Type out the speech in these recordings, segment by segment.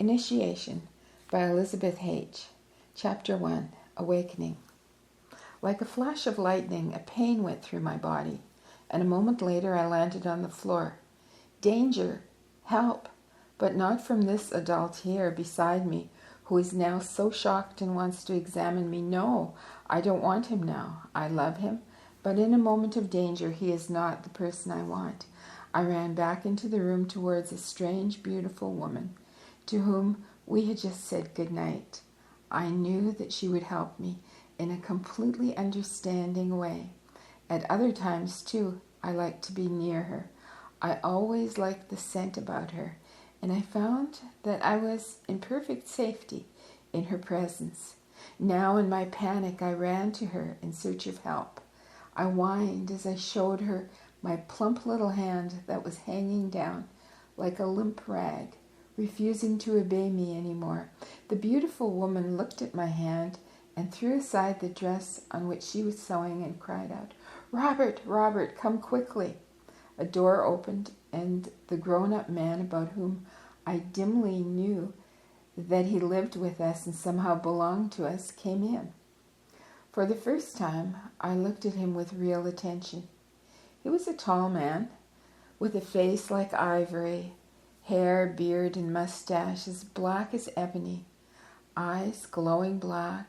Initiation by Elisabeth Haich. Chapter 1. Awakening. Like a flash of lightning, a pain went through my body, and a moment later I landed on the floor. Danger! Help! But not from this adult here beside me, who is now so shocked and wants to examine me. No, I don't want him now. I love him, but in a moment of danger he is not the person I want. I ran back into the room towards a strange, beautiful woman, to whom we had just said good night. I knew that she would help me in a completely understanding way. At other times, too, I liked to be near her. I always liked the scent about her, and I found that I was in perfect safety in her presence. Now, in my panic, I ran to her in search of help. I whined as I showed her my plump little hand that was hanging down like a limp rag, refusing to obey me anymore. The beautiful woman looked at my hand and threw aside the dress on which she was sewing and cried out, "Robert, Robert, come quickly." A door opened, and the grown-up man about whom I dimly knew that he lived with us and somehow belonged to us came in. For the first time, I looked at him with real attention. He was a tall man, with a face like ivory, hair, beard, and mustache as black as ebony, eyes glowing black,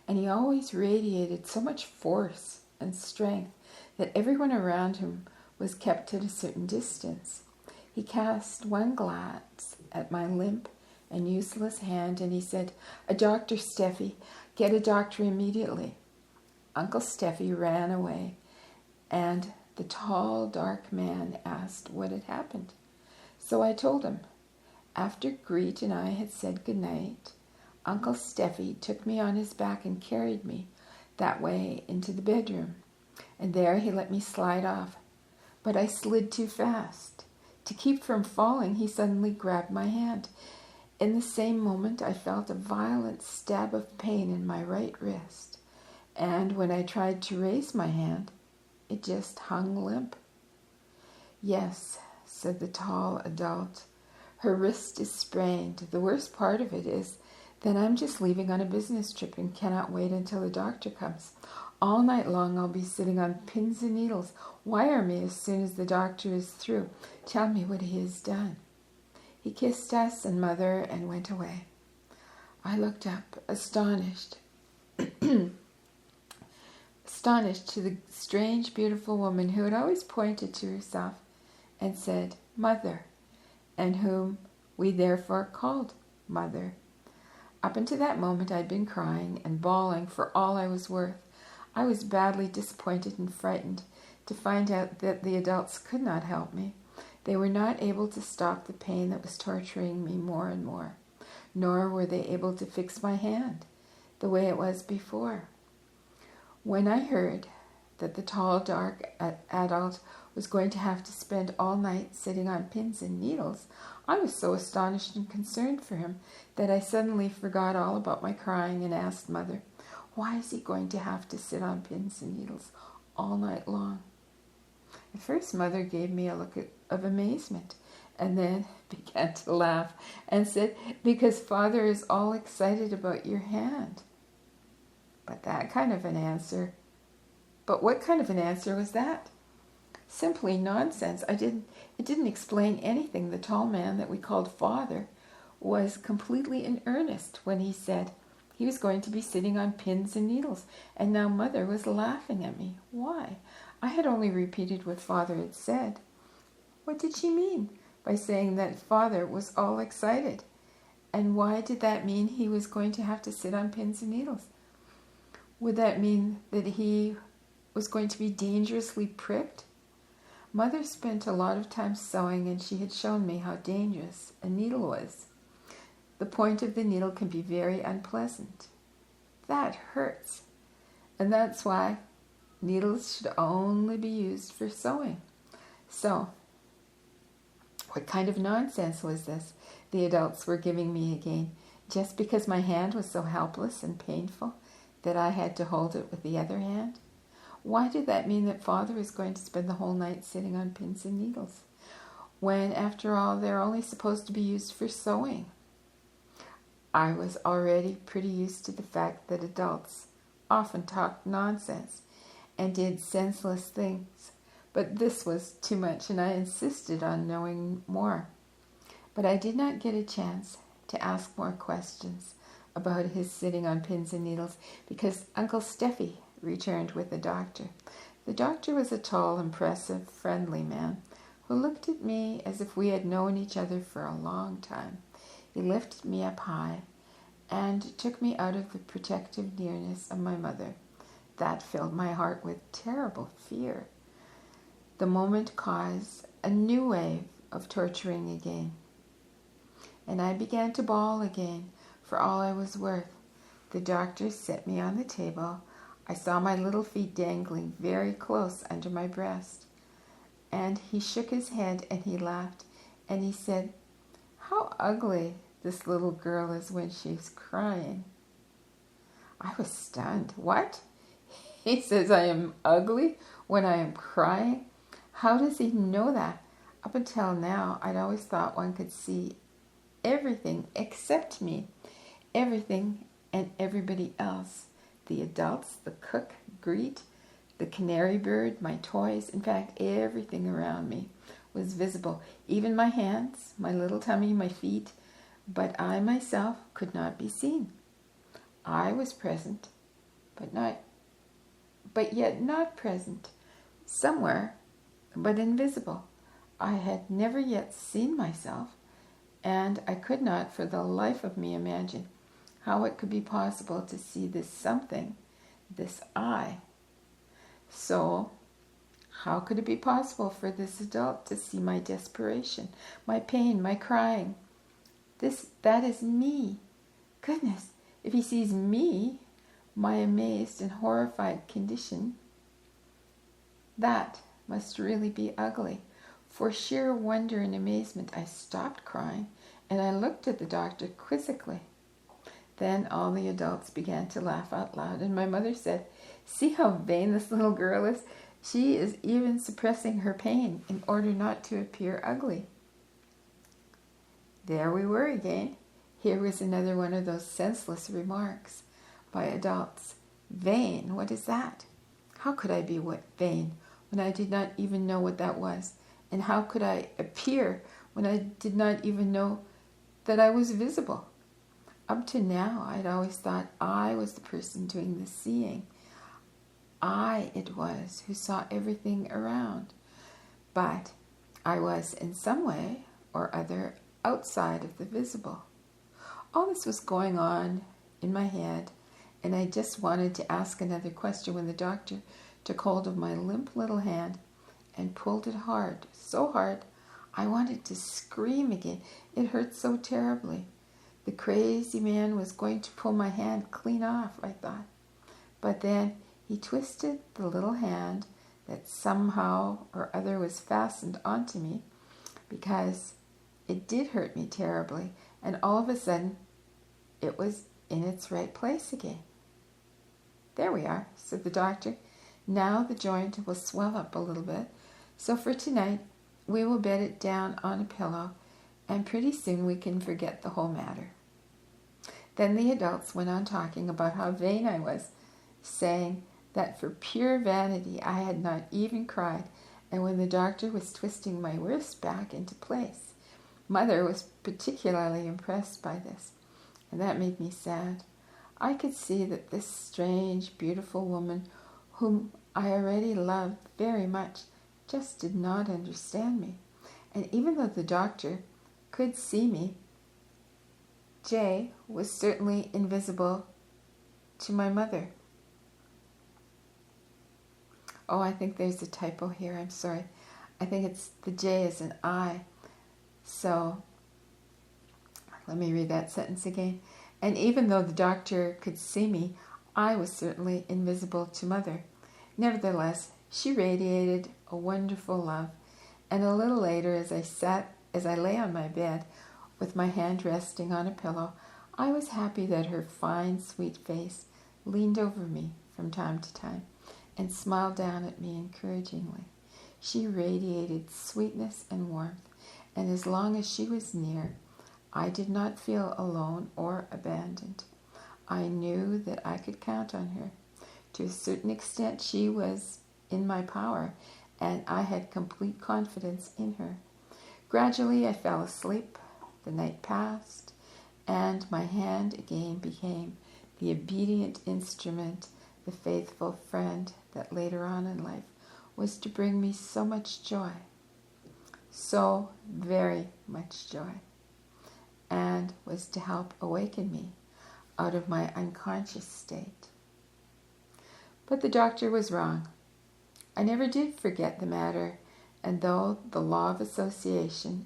and he always radiated so much force and strength that everyone around him was kept at a certain distance. He cast one glance at my limp and useless hand, and he said, "A doctor, Steffi. Get a doctor immediately." Uncle Steffi ran away, and the tall, dark man asked what had happened. So I told him. After Greet and I had said good night, Uncle Steffi took me on his back and carried me that way into the bedroom, and there he let me slide off. But I slid too fast. To keep from falling, he suddenly grabbed my hand. In the same moment, I felt a violent stab of pain in my right wrist, and when I tried to raise my hand, it just hung limp. "Yes," said the tall adult, "her wrist is sprained. The worst part of it is that I'm just leaving on a business trip and cannot wait until the doctor comes. All night long I'll be sitting on pins and needles. Wire me as soon as the doctor is through. Tell me what he has done." He kissed us and Mother and went away. I looked up, astonished to the strange, beautiful woman who had always pointed to herself and said, "Mother," and whom we therefore called Mother. Up until that moment I'd been crying and bawling for all I was worth. I was badly disappointed and frightened to find out that the adults could not help me. They were not able to stop the pain that was torturing me more and more, nor were they able to fix my hand the way it was before. When I heard that the tall, dark adult was going to have to spend all night sitting on pins and needles, I was so astonished and concerned for him that I suddenly forgot all about my crying and asked Mother, "Why is he going to have to sit on pins and needles all night long?" At first, Mother gave me a look of amazement and then began to laugh and said, "Because Father is all excited about your hand." But what kind of an answer was that? Simply nonsense. It didn't explain anything. The tall man that we called Father was completely in earnest when he said he was going to be sitting on pins and needles, and now Mother was laughing at me. Why? I had only repeated what Father had said. What did she mean by saying that Father was all excited? And why did that mean he was going to have to sit on pins and needles? Would that mean that he was going to be dangerously pricked? Mother spent a lot of time sewing, and she had shown me how dangerous a needle was. The point of the needle can be very unpleasant. That hurts. And that's why needles should only be used for sewing. So, what kind of nonsense was this the adults were giving me again, just because my hand was so helpless and painful that I had to hold it with the other hand? Why did that mean that Father is going to spend the whole night sitting on pins and needles, when, after all, they're only supposed to be used for sewing? I was already pretty used to the fact that adults often talked nonsense and did senseless things, but this was too much, and I insisted on knowing more. But I did not get a chance to ask more questions about his sitting on pins and needles because Uncle Steffi returned with the doctor. The doctor was a tall, impressive, friendly man who looked at me as if we had known each other for a long time. He lifted me up high and took me out of the protective nearness of my mother. That filled my heart with terrible fear. The moment caused a new wave of torturing again, and I began to bawl again for all I was worth. The doctor set me on the table. I saw my little feet dangling very close under my breast, and he shook his head and he laughed, and he said, "How ugly this little girl is when she's crying." I was stunned. What? He says I am ugly when I am crying? How does he know that? Up until now, I'd always thought one could see everything except me, everything and everybody else. The adults, the cook, Greet, the canary bird, my toys, in fact, everything around me was visible, even my hands, my little tummy, my feet, but I myself could not be seen. I was present, but yet not present, somewhere, but invisible. I had never yet seen myself, and I could not for the life of me imagine how it could be possible to see this something, this I. So, how could it be possible for this adult to see my desperation, my pain, my crying? That is me. Goodness, if he sees me, my amazed and horrified condition, that must really be ugly. For sheer wonder and amazement, I stopped crying, and I looked at the doctor quizzically. Then all the adults began to laugh out loud, and my mother said, "See how vain this little girl is. She is even suppressing her pain in order not to appear ugly." There we were again. Here was another one of those senseless remarks by adults. Vain, what is that? How could I be vain when I did not even know what that was? And how could I appear when I did not even know that I was visible? Up to now, I'd always thought I was the person doing the seeing. I it was who saw everything around. But I was in some way or other outside of the visible. All this was going on in my head, and I just wanted to ask another question when the doctor took hold of my limp little hand and pulled it hard, so hard I wanted to scream again. It hurt so terribly. The crazy man was going to pull my hand clean off, I thought. But then he twisted the little hand that somehow or other was fastened onto me, because it did hurt me terribly, and all of a sudden it was in its right place again. "There we are," said the doctor. "Now the joint will swell up a little bit, so for tonight we will bed it down on a pillow, and pretty soon we can forget the whole matter." Then the adults went on talking about how vain I was, saying that for pure vanity I had not even cried, and when the doctor was twisting my wrist back into place, Mother was particularly impressed by this, and that made me sad. I could see that this strange, beautiful woman, whom I already loved very much, just did not understand me. And even though the doctor could see me, J was certainly invisible to my mother. Oh, I think there's a typo here. I'm sorry. I think it's the J is an I. So let me read that sentence again. And even though the doctor could see me, I was certainly invisible to Mother. Nevertheless, she radiated a wonderful love. And a little later, as I lay on my bed with my hand resting on a pillow, I was happy that her fine, sweet face leaned over me from time to time and smiled down at me encouragingly. She radiated sweetness and warmth, and as long as she was near, I did not feel alone or abandoned. I knew that I could count on her. To a certain extent, she was in my power, and I had complete confidence in her. Gradually, I fell asleep. The night passed, and my hand again became the obedient instrument, the faithful friend that later on in life was to bring me so much joy, so very much joy, and was to help awaken me out of my unconscious state. But the doctor was wrong. I never did forget the matter, and through the law of association,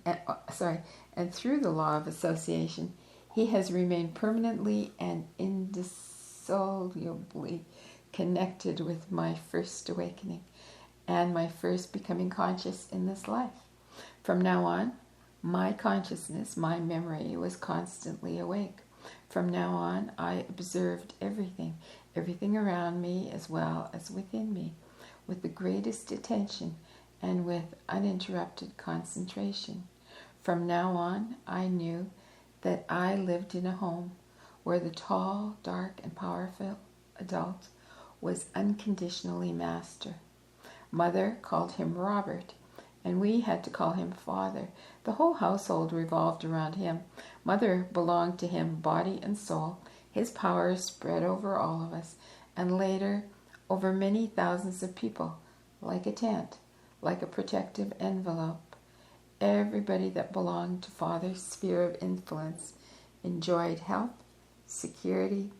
he has remained permanently and indissolubly connected with my first awakening and my first becoming conscious in this life. From now on, my consciousness, my memory, was constantly awake. From now on, I observed everything around me as well as within me, with the greatest attention and with uninterrupted concentration. From now on, I knew that I lived in a home where the tall, dark, and powerful adult was unconditionally master. Mother called him Robert, and we had to call him Father. The whole household revolved around him. Mother belonged to him body and soul. His power spread over all of us, and later over many thousands of people, like a tent, like a protective envelope. Everybody that belonged to Father's sphere of influence enjoyed health, security,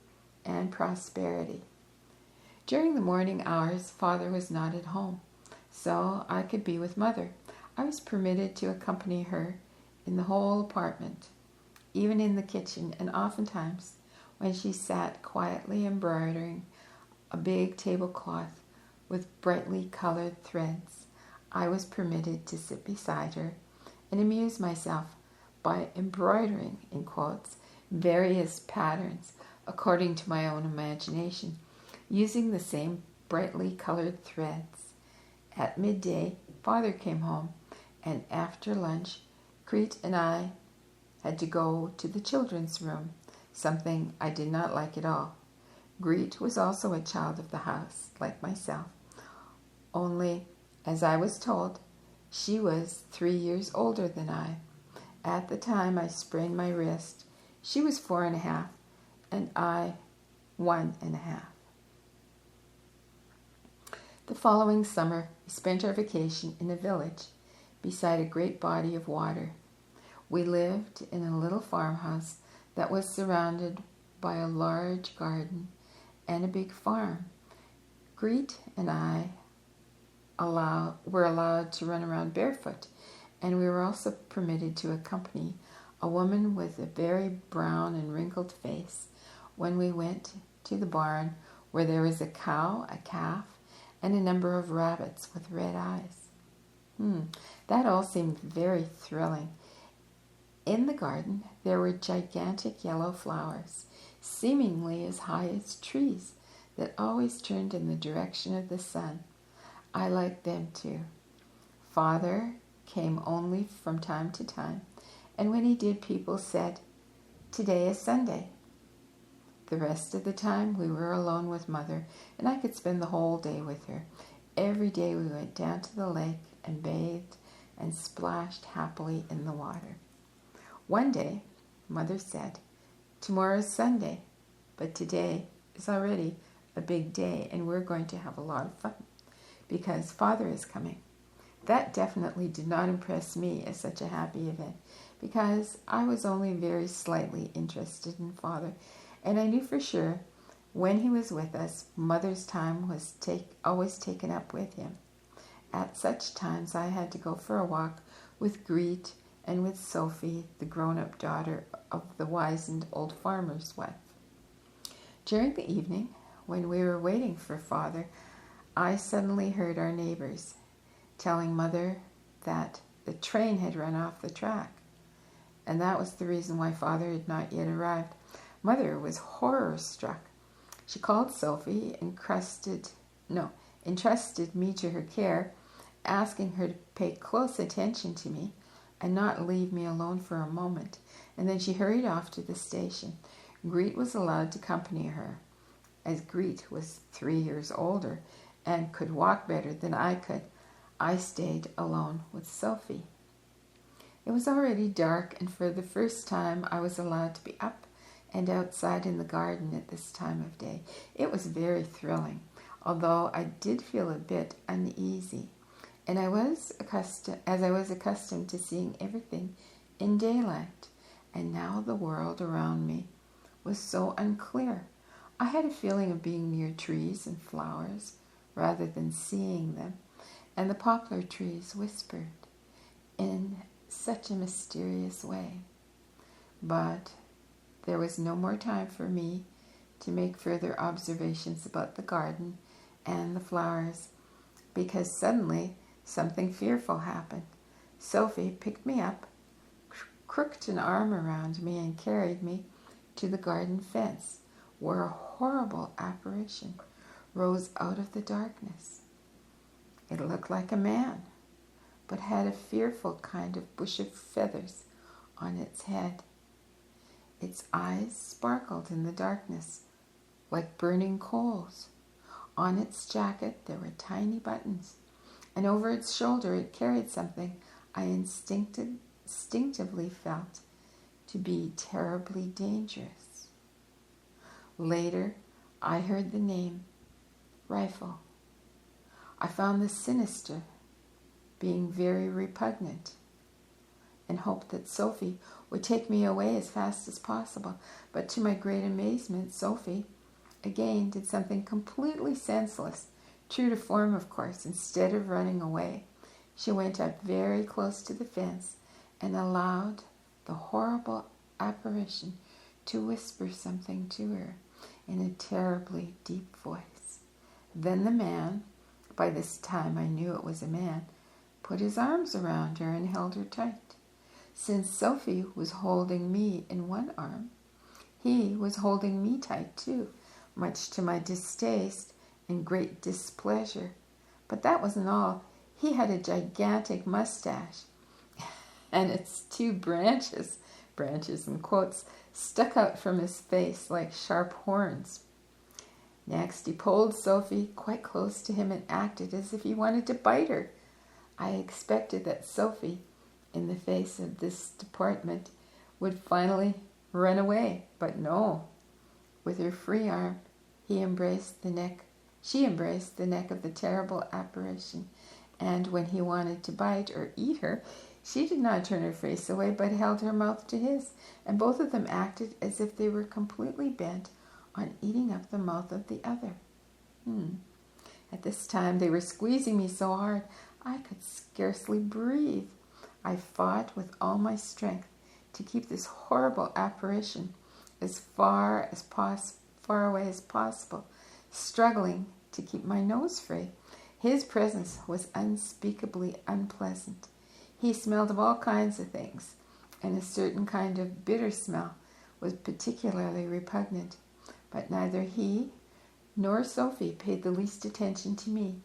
and prosperity. During the morning hours, Father was not at home, so I could be with Mother. I was permitted to accompany her in the whole apartment, even in the kitchen, and oftentimes when she sat quietly embroidering a big tablecloth with brightly colored threads, I was permitted to sit beside her and amuse myself by embroidering, in quotes, various patterns according to my own imagination, using the same brightly colored threads. At midday, Father came home, and after lunch, Crete and I had to go to the children's room, something I did not like at all. Crete was also a child of the house, like myself, only, as I was told, she was 3 years older than I. At the time I sprained my wrist, she was 4.5, and I 1.5. The following summer, we spent our vacation in a village beside a great body of water. We lived in a little farmhouse that was surrounded by a large garden and a big farm. Crete and I were allowed to run around barefoot, and we were also permitted to accompany a woman with a very brown and wrinkled face when we went to the barn where there was a cow, a calf, and a number of rabbits with red eyes. That all seemed very thrilling. In the garden, there were gigantic yellow flowers, seemingly as high as trees, that always turned in the direction of the sun. I liked them too. Father came only from time to time, and when he did, people said, "Today is Sunday." The rest of the time, we were alone with Mother, and I could spend the whole day with her. Every day we went down to the lake and bathed and splashed happily in the water. One day, Mother said, "Tomorrow's Sunday, but today is already a big day, and we're going to have a lot of fun because Father is coming." That definitely did not impress me as such a happy event, because I was only very slightly interested in Father, and I knew for sure when he was with us, Mother's time was always taken up with him. At such times, I had to go for a walk with Crete and with Sophie, the grown-up daughter of the wizened old farmer's wife. During the evening, when we were waiting for Father, I suddenly heard our neighbors telling Mother that the train had run off the track, and that was the reason why Father had not yet arrived. Mother was horror-struck. She called Sophie and entrusted me to her care, asking her to pay close attention to me, and not leave me alone for a moment, and then she hurried off to the station. Greet was allowed to accompany her. As Greet was 3 years older and could walk better than I could, I stayed alone with Sophie. It was already dark, and for the first time I was allowed to be up and outside in the garden at this time of day. It was very thrilling, although I did feel a bit uneasy, and I was accustomed to seeing everything in daylight, and now the world around me was so unclear. I had a feeling of being near trees and flowers rather than seeing them, and the poplar trees whispered in such a mysterious way. But there was no more time for me to make further observations about the garden and the flowers, because suddenly something fearful happened. Sophie picked me up, crooked an arm around me, and carried me to the garden fence, where a horrible apparition rose out of the darkness. It looked like a man, but had a fearful kind of bush of feathers on its head. Its eyes sparkled in the darkness like burning coals. On its jacket there were tiny buttons, and over its shoulder it carried something I instinctively felt to be terribly dangerous. Later, I heard the name rifle. I found the sinister being very repugnant and hoped that Sophie would take me away as fast as possible. But to my great amazement, Sophie again did something completely senseless, true to form, of course. Instead of running away, she went up very close to the fence and allowed the horrible apparition to whisper something to her in a terribly deep voice. Then the man, by this time I knew it was a man, put his arms around her and held her tight. Since Sophie was holding me in one arm, he was holding me tight too, much to my distaste and great displeasure. But that wasn't all. He had a gigantic mustache, and its two branches in quotes, stuck out from his face like sharp horns. Next, he pulled Sophie quite close to him and acted as if he wanted to bite her. I expected that Sophie, in the face of this deportment, would finally run away, but no. With her free arm, she embraced the neck of the terrible apparition, and when he wanted to bite or eat her, she did not turn her face away, but held her mouth to his, and both of them acted as if they were completely bent on eating up the mouth of the other. At this time, they were squeezing me so hard, I could scarcely breathe. I fought with all my strength to keep this horrible apparition as far away as possible, struggling to keep my nose free. His presence was unspeakably unpleasant. He smelled of all kinds of things, and a certain kind of bitter smell was particularly repugnant. But neither he nor Sophie paid the least attention to me,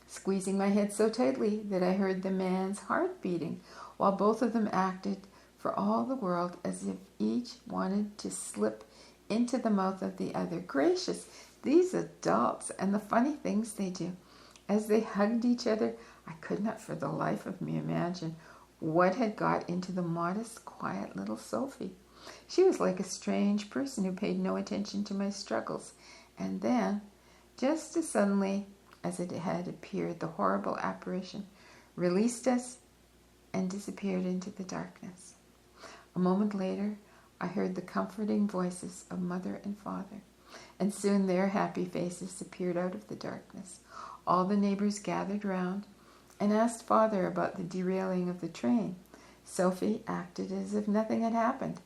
squeezing my head so tightly that I heard the man's heart beating, while both of them acted for all the world as if each wanted to slip into the mouth of the other. Gracious, these adults, and the funny things they do. As they hugged each other, I could not for the life of me imagine what had got into the modest, quiet little Sophie. She was like a strange person who paid no attention to my struggles. And then, just as suddenly as it had appeared, the horrible apparition released us and disappeared into the darkness. A moment later, I heard the comforting voices of mother and father, and soon their happy faces appeared out of the darkness. All the neighbors gathered round and asked father about the derailing of the train. Sophie acted as if nothing had happened,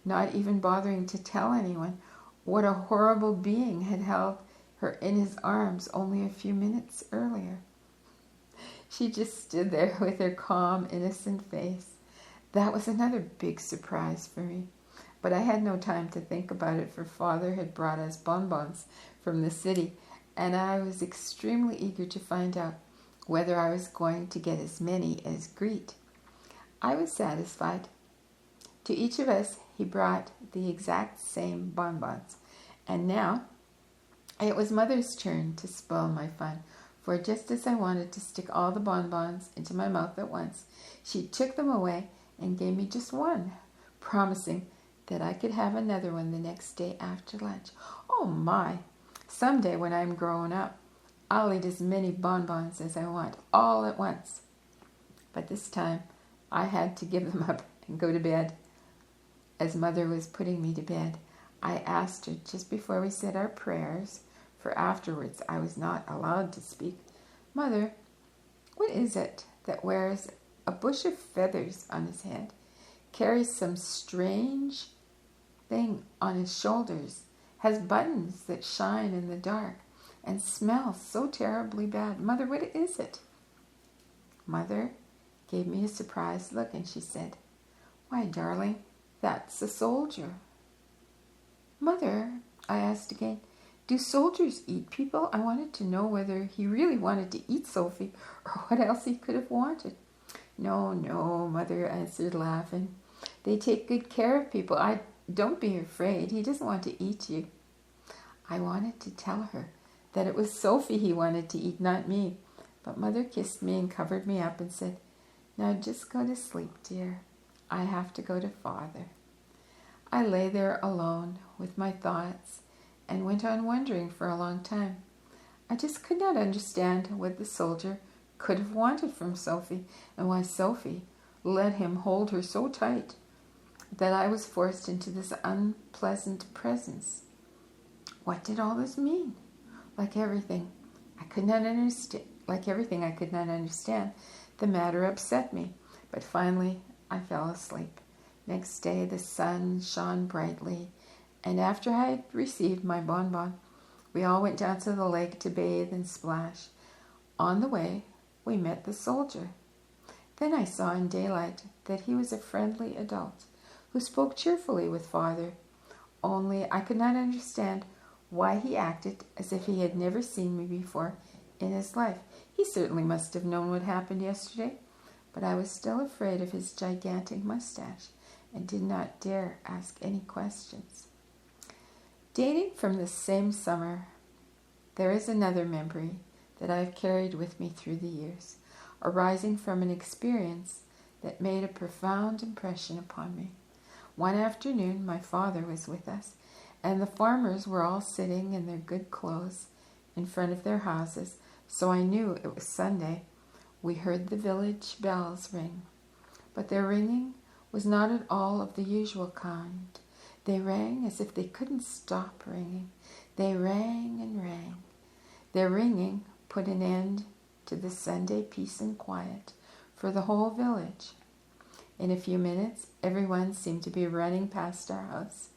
not even bothering to tell anyone what a horrible being had held her in his arms only a few minutes earlier. She just stood there with her calm, innocent face. That was another big surprise for me. But I had no time to think about it, for father had brought us bonbons from the city, and I was extremely eager to find out whether I was going to get as many as Greet. I was satisfied. To each of us, he brought the exact same bonbons. And now, it was Mother's turn to spoil my fun, for just as I wanted to stick all the bonbons into my mouth at once, she took them away and gave me just one, promising that I could have another one the next day after lunch. Oh my! Someday when I'm grown up, I'll eat as many bonbons as I want, all at once. But this time, I had to give them up and go to bed. As Mother was putting me to bed, I asked her just before we said our prayers, for afterwards I was not allowed to speak, Mother, what is it that wears a bush of feathers on his head, carries some strange thing on his shoulders, has buttons that shine in the dark, and smells so terribly bad? Mother, what is it? Mother gave me a surprised look and she said, Why, darling, that's a soldier. Mother, I asked again, do soldiers eat people? I wanted to know whether he really wanted to eat Sophie or what else he could have wanted. No, Mother answered, laughing. They take good care of people. Don't be afraid. He doesn't want to eat you. I wanted to tell her that it was Sophie he wanted to eat, not me. But Mother kissed me and covered me up and said, Now just go to sleep, dear. I have to go to Father. I lay there alone with my thoughts and went on wondering for a long time. I just could not understand what the soldier could have wanted from Sophie and why Sophie let him hold her so tight that I was forced into this unpleasant presence. What did all this mean? Like everything I could not understand, the matter upset me, but finally I fell asleep. Next day the sun shone brightly, and after I had received my bonbon, we all went down to the lake to bathe and splash. On the way, we met the soldier. Then I saw in daylight that he was a friendly adult who spoke cheerfully with Father, only I could not understand why he acted as if he had never seen me before in his life. He certainly must have known what happened yesterday, but I was still afraid of his gigantic mustache and did not dare ask any questions. Dating from the same summer, there is another memory that I have carried with me through the years, arising from an experience that made a profound impression upon me. One afternoon, my father was with us, and the farmers were all sitting in their good clothes in front of their houses, so I knew it was Sunday. We heard the village bells ring, but their ringing was not at all of the usual kind. They rang as if they couldn't stop ringing. They rang and rang. Their ringing put an end to the Sunday peace and quiet for the whole village. In a few minutes, everyone seemed to be running past our house,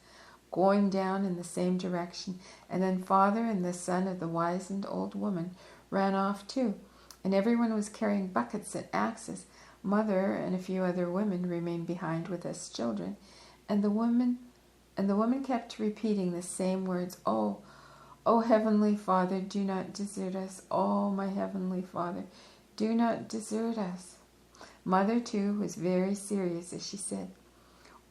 going down in the same direction, and then Father and the son of the wizened old woman ran off too, and everyone was carrying buckets and axes. Mother and a few other women remained behind with us children, and the woman kept repeating the same words, Oh, Heavenly Father, do not desert us. Oh, my Heavenly Father, do not desert us. Mother, too, was very serious as she said,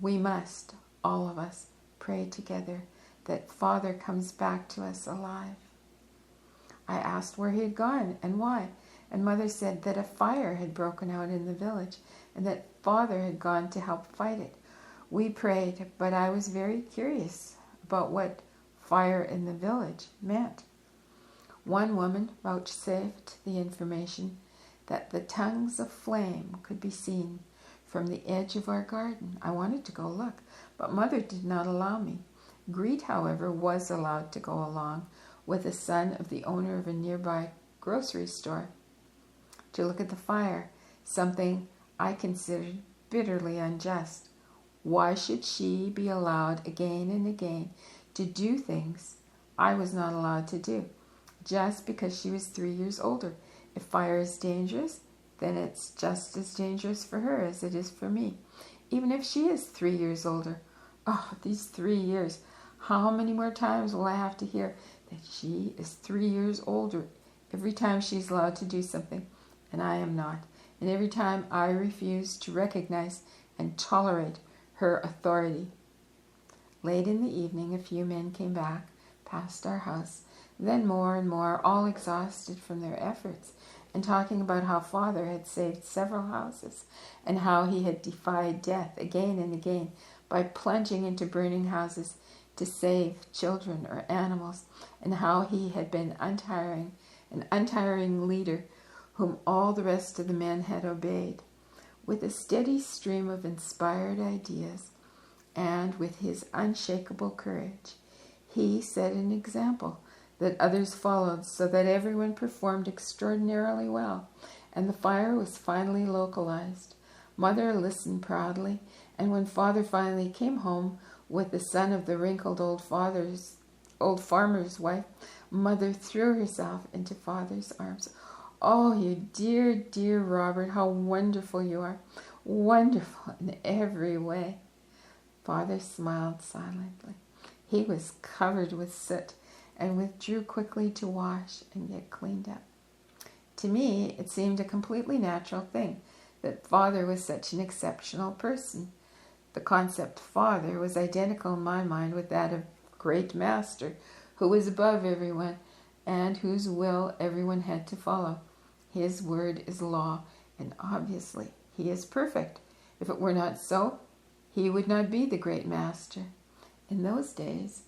We must, all of us, pray together that Father comes back to us alive. I asked where he had gone and why, and Mother said that a fire had broken out in the village and that Father had gone to help fight it. We prayed, but I was very curious about what fire in the village meant. One woman vouchsafed the information that the tongues of flame could be seen from the edge of our garden. I wanted to go look, but Mother did not allow me. Greet, however, was allowed to go along with the son of the owner of a nearby grocery store to look at the fire, something I considered bitterly unjust. Why should she be allowed again and again to do things I was not allowed to do, just because she was 3 years older? If fire is dangerous, then it's just as dangerous for her as it is for me, even if she is 3 years older. Oh, these 3 years. How many more times will I have to hear that she is 3 years older every time she's allowed to do something, and I am not? and every time I refused to recognize and tolerate her authority. Late in the evening, a few men came back past our house, then more and more, all exhausted from their efforts, and talking about how Father had saved several houses, and how he had defied death again and again by plunging into burning houses to save children or animals, and how he had been an untiring leader whom all the rest of the men had obeyed. With a steady stream of inspired ideas, and with his unshakable courage, he set an example that others followed, so that everyone performed extraordinarily well, and the fire was finally localized. Mother listened proudly, and when Father finally came home with the son of the wrinkled old farmer's wife, Mother threw herself into Father's arms. "Oh, you dear, dear Robert, how wonderful you are! Wonderful in every way." Father smiled silently. He was covered with soot and withdrew quickly to wash and get cleaned up. To me, it seemed a completely natural thing that Father was such an exceptional person. The concept Father was identical in my mind with that of great master, who was above everyone and whose will everyone had to follow. His word is law, and obviously he is perfect. If it were not so, he would not be the great master. In those days,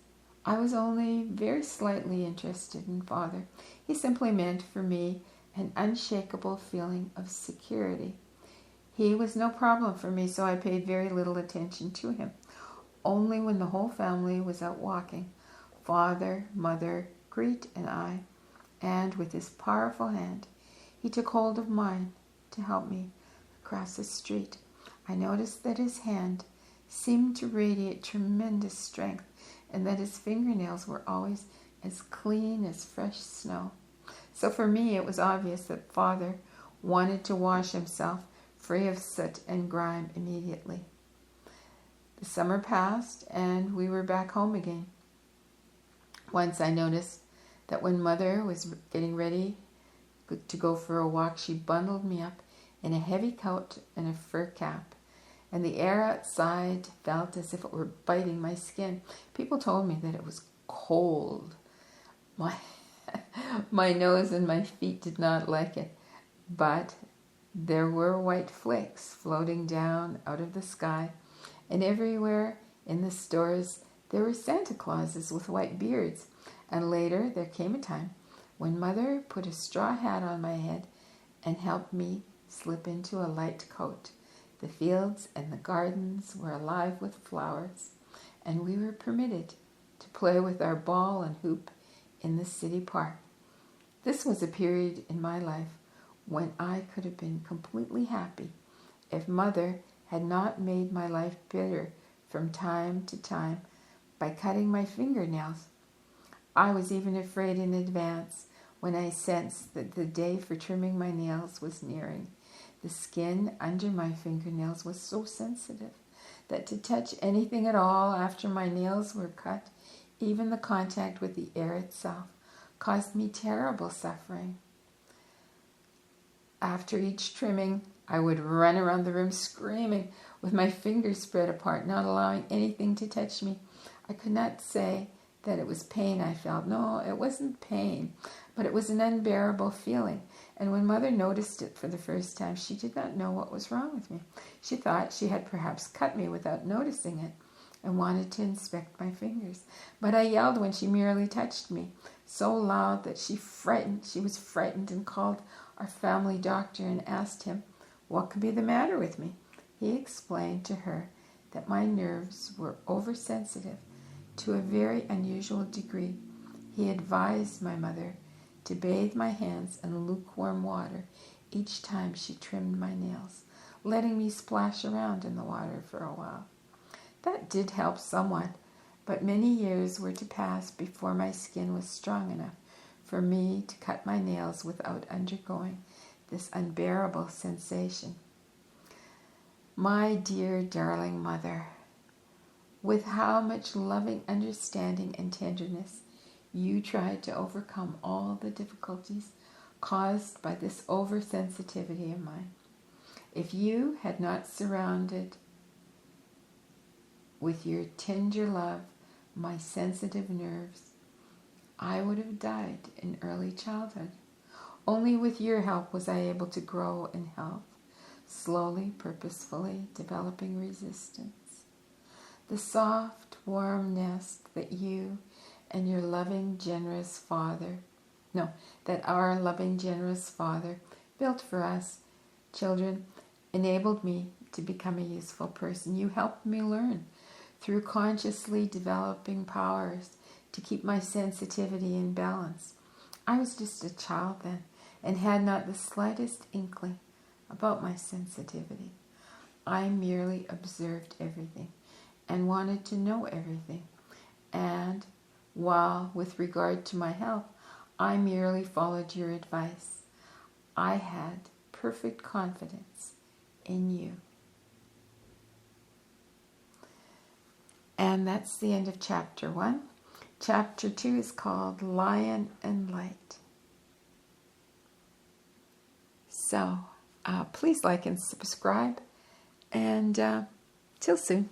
I was only very slightly interested in Father. He simply meant for me an unshakable feeling of security. He was no problem for me, so I paid very little attention to him. Only when the whole family was out walking, Father, Mother, Greet, and I, and with his powerful hand, he took hold of mine to help me across the street. I noticed that his hand seemed to radiate tremendous strength, and that his fingernails were always as clean as fresh snow. So for me, it was obvious that Father wanted to wash himself free of soot and grime immediately. The summer passed, and we were back home again. Once I noticed that when Mother was getting ready to go for a walk, she bundled me up in a heavy coat and a fur cap, and the air outside felt as if it were biting my skin. People told me that it was cold. My nose and my feet did not like it, but there were white flakes floating down out of the sky, and everywhere in the stores there were Santa Clauses with white beards. And later there came a time when Mother put a straw hat on my head and helped me slip into a light coat. The fields and the gardens were alive with flowers, and we were permitted to play with our ball and hoop in the city park. This was a period in my life when I could have been completely happy if Mother had not made my life bitter from time to time by cutting my fingernails. I was even afraid in advance when I sensed that the day for trimming my nails was nearing. The skin under my fingernails was so sensitive that to touch anything at all after my nails were cut, even the contact with the air itself, caused me terrible suffering. After each trimming, I would run around the room screaming with my fingers spread apart, not allowing anything to touch me. I could not say that it was pain I felt. No, it wasn't pain, but it was an unbearable feeling. And when Mother noticed it for the first time, she did not know what was wrong with me. She thought she had perhaps cut me without noticing it and wanted to inspect my fingers. But I yelled when she merely touched me, so loud that she was frightened and called our family doctor and asked him what could be the matter with me. He explained to her that my nerves were oversensitive to a very unusual degree. He advised my mother to bathe my hands in lukewarm water each time she trimmed my nails, letting me splash around in the water for a while. That did help somewhat, but many years were to pass before my skin was strong enough for me to cut my nails without undergoing this unbearable sensation. My dear, darling Mother, with how much loving understanding and tenderness you tried to overcome all the difficulties caused by this oversensitivity of mine. If you had not surrounded with your tender love my sensitive nerves, I would have died in early childhood. Only with your help was I able to grow in health, slowly, purposefully developing resistance. The soft, warm nest that you and your loving, generous Father, that our loving, generous Father built for us, children, enabled me to become a useful person. You helped me learn through consciously developing powers to keep my sensitivity in balance. I was just a child then and had not the slightest inkling about my sensitivity. I merely observed everything and wanted to know everything. And while with regard to my health, I merely followed your advice, I had perfect confidence in you. And that's the end of chapter 1. Chapter 2 is called Lion and Light. So please like and subscribe, and till soon.